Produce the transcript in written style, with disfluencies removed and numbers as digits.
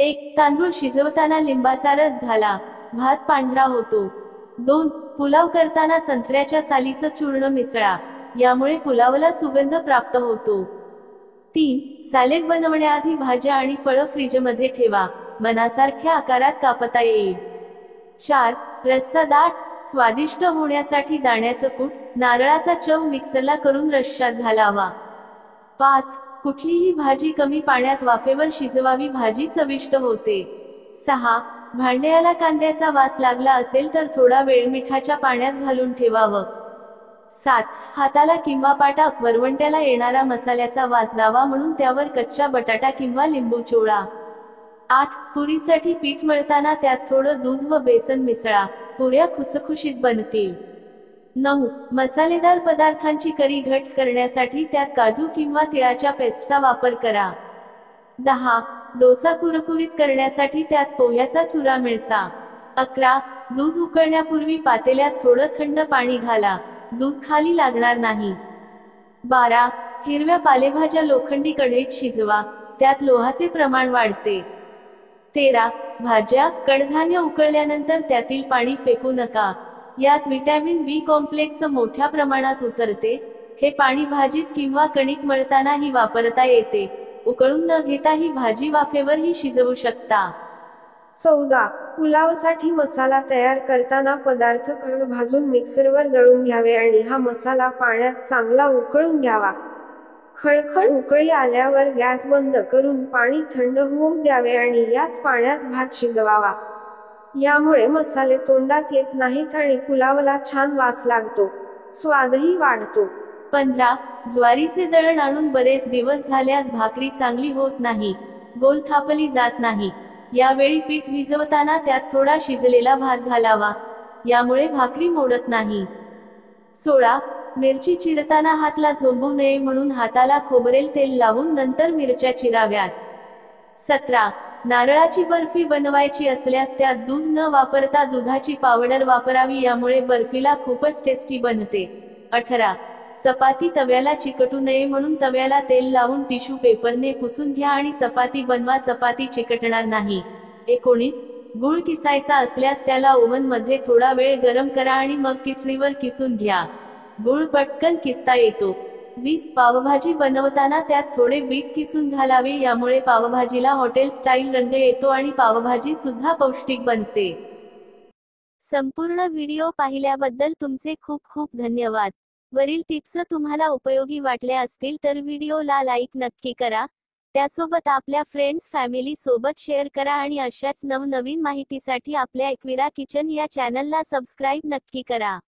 1. तांदूळ शिजवताना लिंबाचा रस घाला, भात पांढरा होतो. 2. पुलाव करताना संत्र्याच्या सालीचं चूर्ण मिसळा, यामुळे पुलावला सुगंध प्राप्त होतो. 3. सॅलेड बनवण्याआधी भाज्या आणि फळं फ्रीजमध्ये ठेवा, मनासारख्या आकारात कापता येईल. 4. रस्सा दाट, स्वादिष्ट होण्यासाठी दाण्याचं कूट, नारळाचा चव मिक्सरला करून रश्श्यात घालावा. 5. कुठलीही भाजी कमी पाण्यात वाफेवर शिजवावी, भाजी चविष्ट होते. 6. भांड्याला कांद्याचा वास लागला असेल तर थोडा वेळ मिठाच्या पाण्यात घालून ठेवावं. 7. हाताला किंवा पाटात वरवंट्याला येणारा मसाल्याचा वास जावा म्हणून त्यावर कच्चा बटाटा किंवा लिंबू चोळा. 8. पुरीसाठी पीठ मळताना त्यात थोडं दूध व बेसन मिसळा, पुऱ्या खुसखुशीत बनतील. 9. मसालेदार पदार्थांची करी घट्ट करण्यासाठी त्यात काजू किंवा तिळाच्या पेस्टचा वापर करा. 10. डोसा कुरकुरीत करण्यासाठी त्यात पोह्याचा चुरा मिसळा. 11. दूध उकळण्यापूर्वी पातेल्यात थोडं थंड पाणी घाला, दूध खाली लागणार नाही. 12. हिरव्या पालेभाज्या लोखंडी कढईत शिजवा, त्यात लोहाचे प्रमाण वाढते. 13. भाज्या, कडधान्य उकळल्यानंतर त्यातील पाणी फेकू नका, यात व्हिटॅमिन बी कॉम्प्लेक्स मोठ्या प्रमाणात उतरते. हे पाणी भाजीत किंवा कणिक मळतानाही वापरता येते. उकळून न घेताही भाजी वाफेवरही शिजवू शकता. 14. पुलावसाठी मसाला तयार करताना पदार्थ कड भाजून मिक्सरवर दळून घ्यावे आणि हा मसाला पाण्यात चांगला उकळून घ्यावा. खळखळ उकळी आल्यावर गॅस बंद करून पाणी थंड होऊ द्यावे आणि याच पाण्यात भात शिजवावा. यामुळे मसाले तोंडात येत नाहीत आणि पुलावला छान वास लागतो, स्वादही वाढतो. 15. ज्वारीचे दळण आणून बरेच दिवस झाल्यास भाकरी चांगली होत नाही, गोल थापली जात नाही. यावेळी पीठ भिजवताना त्यात थोडा शिजलेला भात घालावा, यामुळे भाकरी मोडत नाही. 16. मिरची चिरताना हातला झोंबू नये म्हणून हाताला खोबरेल तेल लावून नंतर मिरच्या चिराव्यात. 17. नारळाची बर्फी बनवायची असल्यास त्यात दूध न वापरता दुधाची पावडर वापरावी, यामुळे बर्फीला खूपच टेस्टी बनते. 18. चपाती तव्याला चिकटू नये म्हणून तव्याला तेल लावून टिश्यू पेपरने पुसून घ्या आणि चपाती बनवा, चपाती चिकटणार नाही. 19. गूळ किसायचा असल्यास त्याला ओव्हन मध्ये थोडा वेळ गरम करा आणि मग किसणीवर किसून घ्या, गूळ पटकन किसता येतो. 20. पावभाजी बनवताना त्यात थोडे बीट किसून घालावे, यामुळे पावभाजीला हॉटेल स्टाईल रंग येतो आणि पावभाजी सुद्धा पौष्टिक बनते. संपूर्ण व्हिडिओ पाहिल्याबद्दल तुमचे खूप खूप धन्यवाद. वरील टिप्स तुम्हाला उपयोगी वाटल्या असतील तर व्हिडिओला लाईक नक्की करा. त्यासोबत आपल्या फ्रेंड्स फॅमिली सोबत शेअर करा आणि अशाच नवनवीन माहितीसाठी आपल्या एकविरा किचन या चॅनलला सबस्क्राईब नक्की करा.